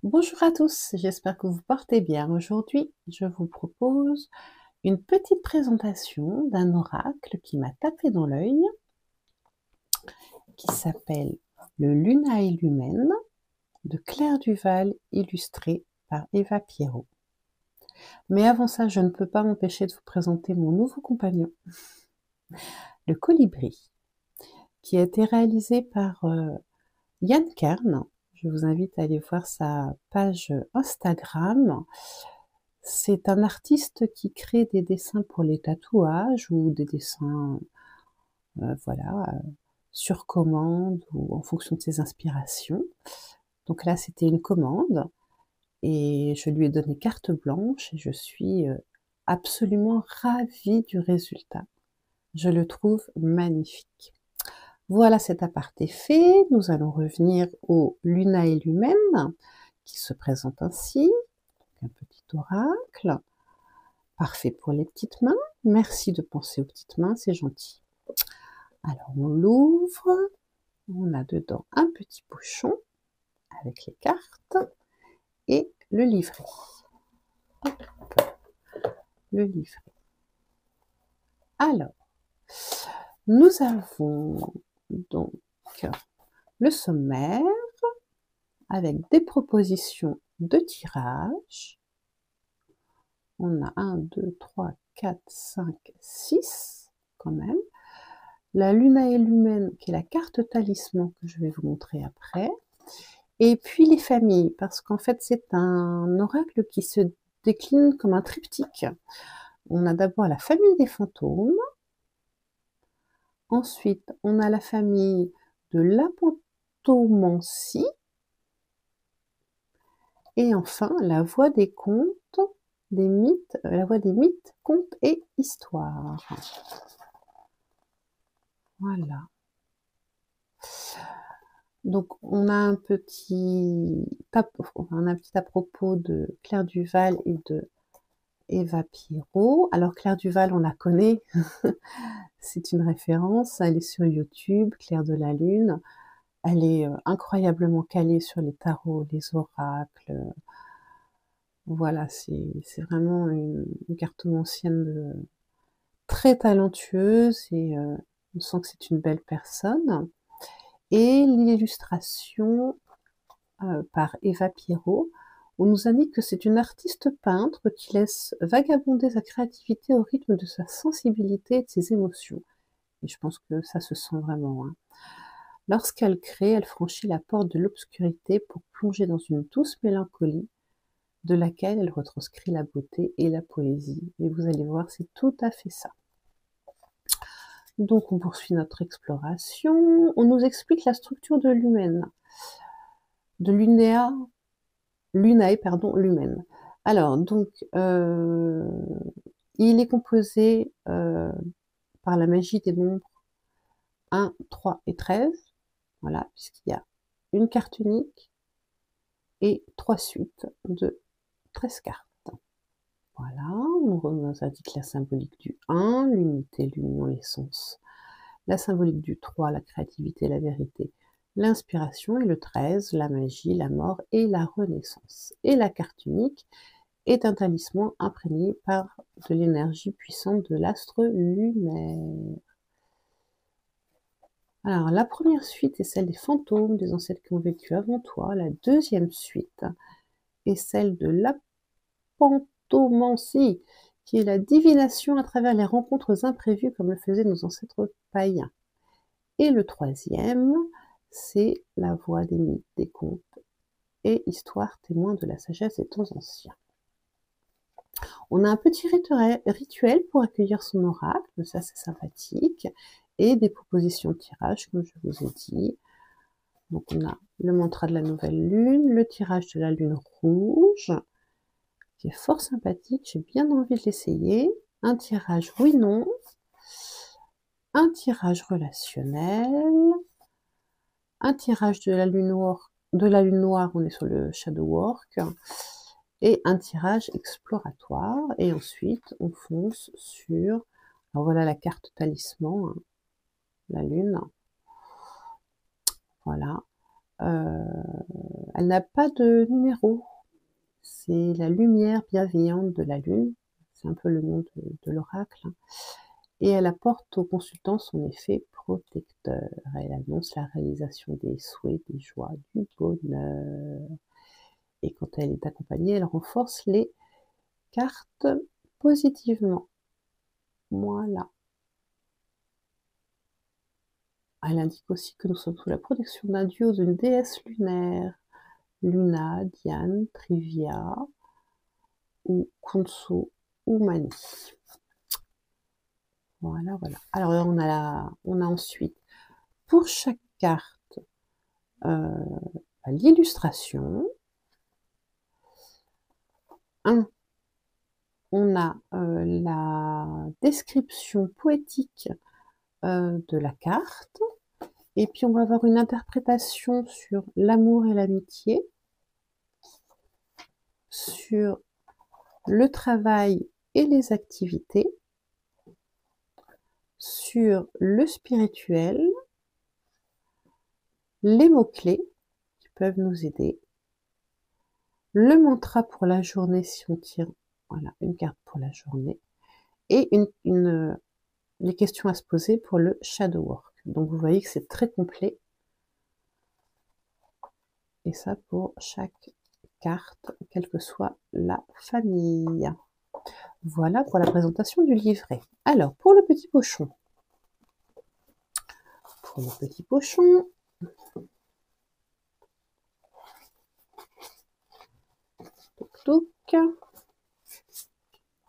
Bonjour à tous, j'espère que vous portez bien. Aujourd'hui, je vous propose une petite présentation d'un oracle qui m'a tapé dans l'œil, qui s'appelle le Lunae Lumen de Claire Duval, illustré par Eva Pierrot. Mais avant ça, je ne peux pas m'empêcher de vous présenter mon nouveau compagnon, le colibri, qui a été réalisé par Yann Kern. Je vous invite à aller voir sa page Instagram. C'est un artiste qui crée des dessins pour les tatouages ou des dessins, voilà, sur commande ou en fonction de ses inspirations. Donc là, c'était une commande et je lui ai donné carte blanche et je suis absolument ravie du résultat. Je le trouve magnifique. Voilà, cet aparté fait. Nous allons revenir au Lunae Lumen qui se présente ainsi. Un petit oracle. Parfait pour les petites mains. Merci de penser aux petites mains, c'est gentil. Alors, on l'ouvre. On a dedans un petit pochon avec les cartes et le livret. Hop, le livret. Alors, nous avons donc le sommaire avec des propositions de tirage. On a 1, 2, 3, 4, 5, 6 quand même. La Lunae Lumen, qui est la carte talisman que je vais vous montrer après. Et puis les familles, parce qu'en fait, c'est un oracle qui se décline comme un triptyque. On a d'abord la famille des fantômes. Ensuite, on a la famille de l'apontomancie. Et enfin, la voix des contes, des mythes, la voix des mythes, contes et histoires. Voilà. Donc, on a un petit à propos de Claire Duval et de Eva Pierrot. Alors, Claire Duval, on la connaît, c'est une référence, elle est sur YouTube, Claire de la Lune. Elle est incroyablement calée sur les tarots, les oracles. Voilà, c'est vraiment une cartomancienne très talentueuse et on sent que c'est une belle personne. Et l'illustration par Eva Pierrot, on nous indique que c'est une artiste peintre qui laisse vagabonder sa créativité au rythme de sa sensibilité et de ses émotions. Et je pense que ça se sent vraiment. Hein. Lorsqu'elle crée, elle franchit la porte de l'obscurité pour plonger dans une douce mélancolie de laquelle elle retranscrit la beauté et la poésie. Et vous allez voir, c'est tout à fait ça. Donc on poursuit notre exploration. On nous explique la structure de l'humaine, de Lunae, Lumen. Alors, donc, il est composé par la magie des nombres 1, 3 et 13. Voilà, puisqu'il y a une carte unique et 3 suites de 13 cartes. Voilà, on nous indique la symbolique du 1, l'unité, l'union, l'essence. La symbolique du 3, la créativité, la vérité, l'inspiration, et le 13, la magie, la mort et la renaissance. Et la carte unique est un talisman imprégné par de l'énergie puissante de l'astre lunaire. Alors, la première suite est celle des fantômes, des ancêtres qui ont vécu avant toi. La deuxième suite est celle de l'apontomancie, qui est la divination à travers les rencontres imprévues comme le faisaient nos ancêtres païens. Et le troisième, c'est la voix des mythes, des contes et histoires témoins de la sagesse des temps anciens. On a un petit rituel pour accueillir son oracle, ça c'est sympathique, et des propositions de tirage, comme je vous ai dit. Donc on a le mantra de la nouvelle lune, le tirage de la lune rouge, qui est fort sympathique, j'ai bien envie de l'essayer. Un tirage oui-non, un tirage relationnel, un tirage de la lune noire, on est sur le shadow work, et un tirage exploratoire, et ensuite on fonce sur, alors voilà la carte talisman, hein, la lune, voilà, Elle n'a pas de numéro. C'est la lumière bienveillante de la lune. C'est un peu le nom de l'oracle. Et elle apporte au consultant son effet protecteur. Elle annonce la réalisation des souhaits, des joies, du bonheur. Et quand elle est accompagnée, elle renforce les cartes positivement. Voilà. Elle indique aussi que nous sommes sous la protection d'un dieu ou d'une déesse lunaire. Luna, Diane, Trivia, ou Kunso, ou Mani. Voilà, voilà. Alors on a ensuite, pour chaque carte, l'illustration. On a la description poétique de la carte. Et puis on va avoir une interprétation sur l'amour et l'amitié, sur le travail et les activités, sur le spirituel, les mots-clés qui peuvent nous aider, le mantra pour la journée si on tire voilà, une carte pour la journée, et les questions à se poser pour le shadow work. Donc vous voyez que c'est très complet. Et ça pour chaque carte, quelle que soit la famille. Voilà pour la présentation du livret. Alors, pour le petit pochon. Pour le petit pochon, toc toc.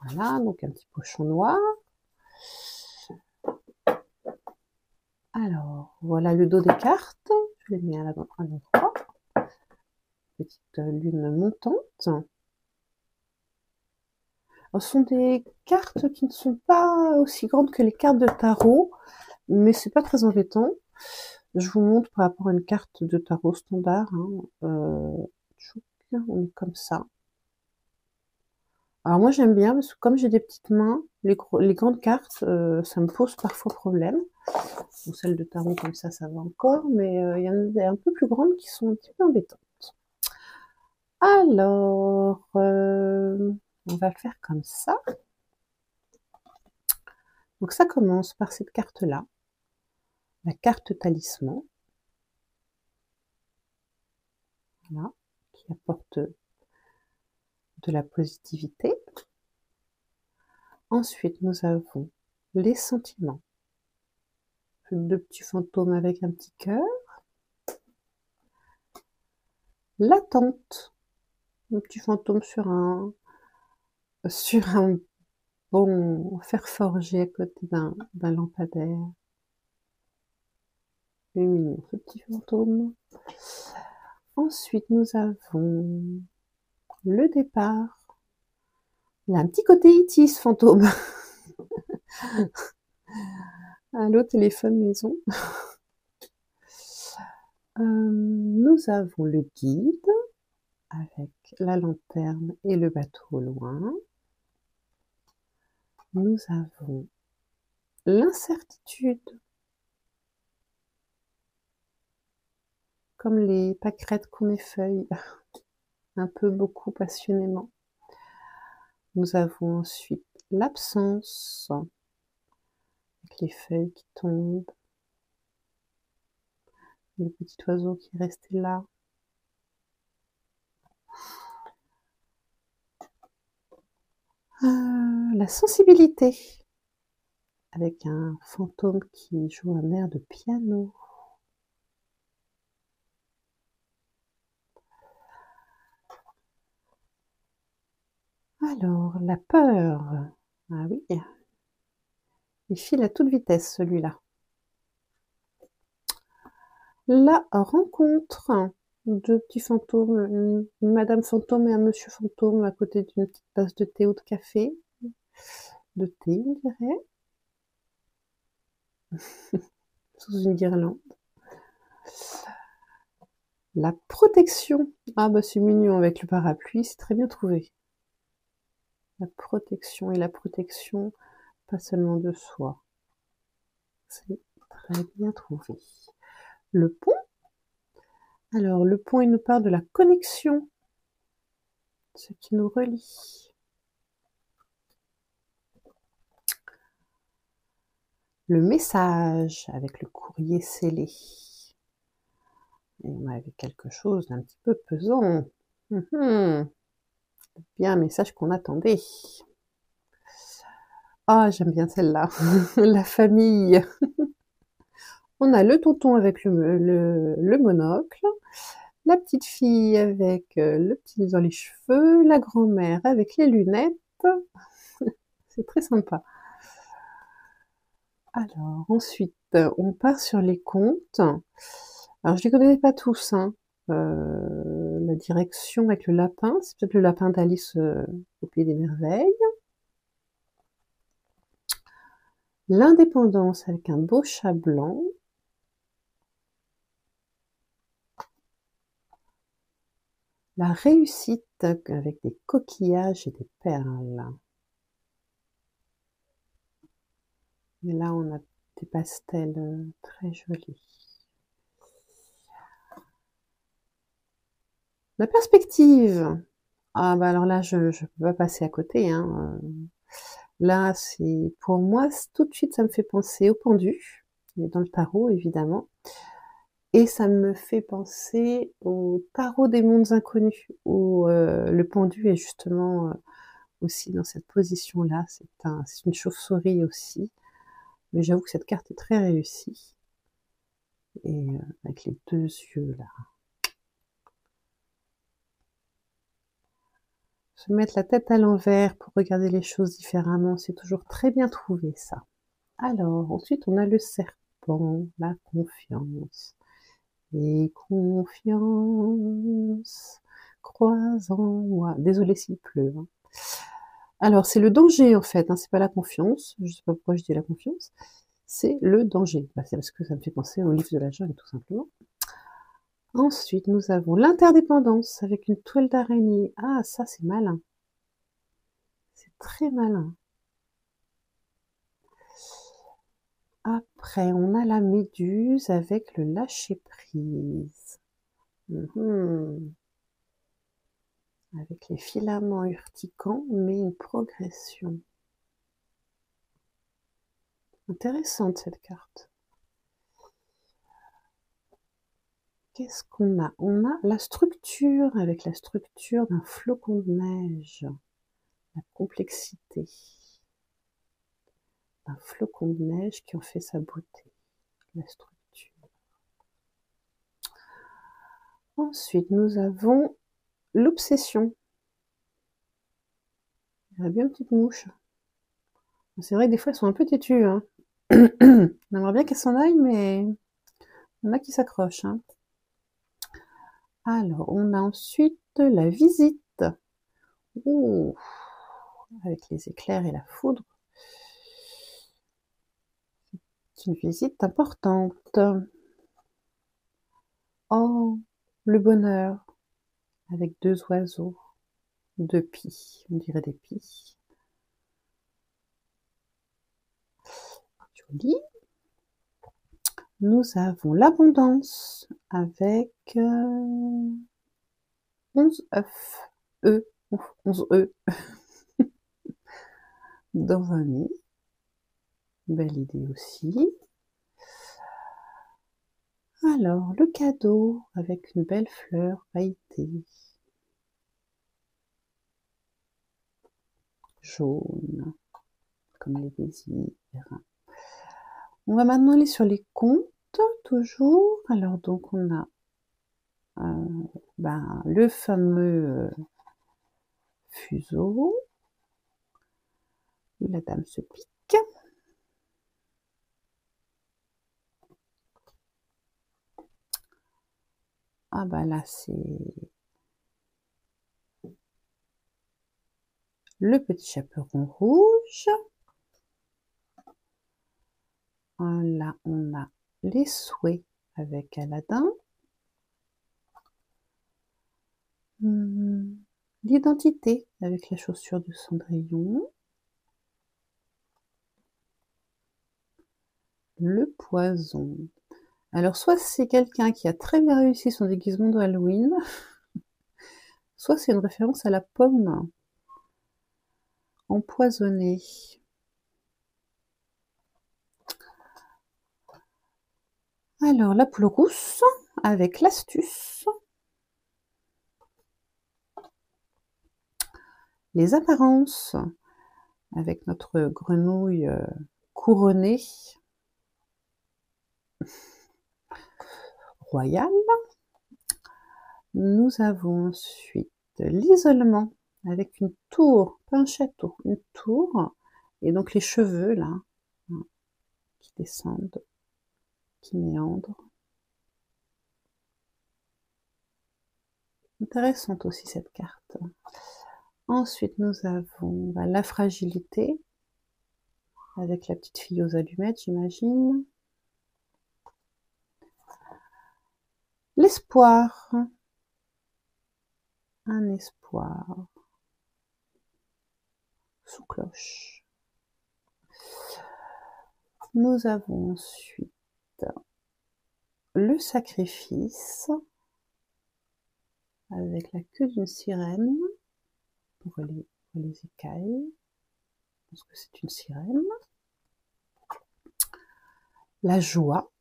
Voilà, donc un petit pochon noir. Alors, voilà le dos des cartes. Je les mets à l'endroit. Petite lune montante. Ce sont des cartes qui ne sont pas aussi grandes que les cartes de tarot, mais c'est pas très embêtant. Je vous montre par rapport à une carte de tarot standard. On est comme ça. Alors moi j'aime bien parce que comme j'ai des petites mains, les grandes cartes, ça me pose parfois problème. Bon, celles de tarot comme ça va encore, mais il y en a des un peu plus grandes qui sont un petit peu embêtantes. Alors, on va faire comme ça. Donc ça commence par cette carte-là, la carte talisman. Voilà, qui apporte de la positivité. Ensuite, nous avons les sentiments. Deux petits fantômes avec un petit cœur. L'attente. Un petit fantôme sur un bon fer forgé à côté d'un lampadaire. Il est mignon, ce petit fantôme. Ensuite, nous avons le départ. Il a un petit côté E.T. ce fantôme. Allô, téléphone maison. Nous avons le guide avec la lanterne et le bateau au loin. Nous avons l'incertitude, comme les pâquerettes qu'on effeuille, un peu beaucoup passionnément. Nous avons ensuite l'absence, avec les feuilles qui tombent, le petit oiseau qui est resté là. La sensibilité, avec un fantôme qui joue un air de piano. Alors, la peur. Ah oui, il file à toute vitesse celui-là. La rencontre. Deux petits fantômes, une madame fantôme et un monsieur fantôme à côté d'une petite tasse de thé ou de café. De thé, on dirait. Sous une guirlande. La protection. Ah bah c'est mignon avec le parapluie, c'est très bien trouvé. La protection et la protection, pas seulement de soi. C'est très bien trouvé. Le pont. Alors, le pont, il nous parle de la connexion, ce qui nous relie. Le message avec le courrier scellé. Et on avait quelque chose d'un petit peu pesant. Bien un message qu'on attendait. Ah, j'aime bien celle-là. La famille. On a le tonton avec le monocle, la petite fille avec le petit nœud dans les cheveux, la grand-mère avec les lunettes. C'est très sympa. Alors, ensuite, on part sur les contes. Alors, je les connais pas tous, hein. La direction avec le lapin, c'est peut-être le lapin d'Alice au Pays des Merveilles. L'indépendance avec un beau chat blanc. La réussite avec des coquillages et des perles. Et là, on a des pastels très jolis. La perspective. Ah bah alors là, je peux pas passer à côté, hein. Là, c'est pour moi, tout de suite, ça me fait penser au pendu, dans le tarot, évidemment. Et ça me fait penser au tarot des mondes inconnus, où le pendu est justement aussi dans cette position-là. C'est une chauve-souris aussi. Mais j'avoue que cette carte est très réussie. Et avec les deux yeux là. Se mettre la tête à l'envers pour regarder les choses différemment, c'est toujours très bien trouvé ça. Alors, ensuite on a le serpent, la confiance. Et confiance, crois en moi. Désolée s'il pleut. Hein. Alors, c'est le danger en fait, hein, c'est pas la confiance. Je sais pas pourquoi je dis la confiance. C'est le danger. Bah, c'est parce que ça me fait penser au livre de la jungle, tout simplement. Ensuite, nous avons l'interdépendance avec une toile d'araignée. Ah, ça, c'est malin. C'est très malin. Après, on a la méduse avec le lâcher-prise. Avec les filaments urticants, mais une progression. Intéressante cette carte. Qu'est-ce qu'on a? On a la structure avec la structure d'un flocon de neige. La complexité d'un flocon de neige qui en fait sa beauté. La structure. Ensuite, nous avons l'obsession. Il y a bien une petite mouche. C'est vrai que des fois, elles sont un peu têtues. Hein. On aimerait bien qu'elles s'en aillent, mais il y en a qui s'accrochent. Hein. Alors, on a ensuite la visite. Ouh, avec les éclairs et la foudre. C'est une visite importante. Oh, le bonheur. Avec deux oiseaux. Deux pies. On dirait des pies. Joli. Nous avons l'abondance avec 11 œufs. 11 œufs. Dans un nid. Belle idée aussi. Alors, le cadeau avec une belle fleur pailletée. Jaune, comme les désirs. On va maintenant aller sur les contes, toujours. Alors, donc, on a le fameux fuseau. La dame se pique. Ah bah là, c'est le petit chaperon rouge. Là, on a les souhaits avec Aladdin. L'identité avec la chaussure de Cendrillon. Le poison. Alors, soit c'est quelqu'un qui a très bien réussi son déguisement de Halloween, soit c'est une référence à la pomme empoisonnée. Alors, la poule rousse, avec l'astuce. Les apparences, avec notre grenouille couronnée. Royale. Nous avons ensuite l'isolement, avec une tour, pas un château, une tour, et donc les cheveux, là, qui descendent, qui méandrent. Intéressante aussi cette carte. Ensuite, nous avons la fragilité, avec la petite fille aux allumettes, j'imagine. L'espoir. Un espoir. Sous cloche. Nous avons ensuite le sacrifice, avec la queue d'une sirène, pour les écailles. Je pense que c'est une sirène. La joie.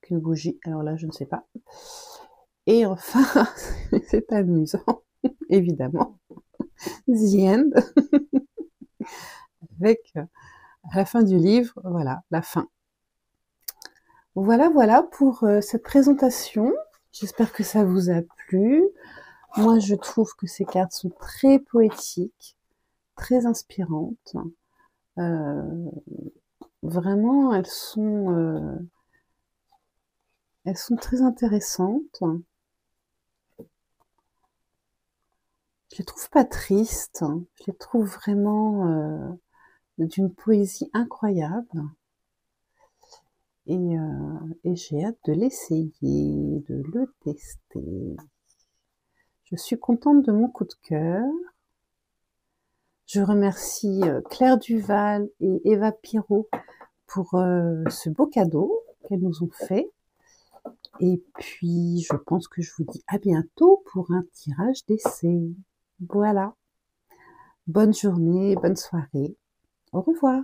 Qu'une bougie, alors là, je ne sais pas. Et enfin, c'est amusant, évidemment, The End, avec à la fin du livre, voilà, la fin. Voilà pour cette présentation. J'espère que ça vous a plu. Moi, je trouve que ces cartes sont très poétiques, très inspirantes. Vraiment, elles sont très intéressantes. Je les trouve pas tristes. Je les trouve vraiment d'une poésie incroyable. Et j'ai hâte de l'essayer, de le tester. Je suis contente de mon coup de cœur. Je remercie Claire Duval et Eva Pirot pour ce beau cadeau qu'elles nous ont fait. Et puis, je pense que je vous dis à bientôt pour un tirage d'essai. Voilà. Bonne journée, bonne soirée. Au revoir.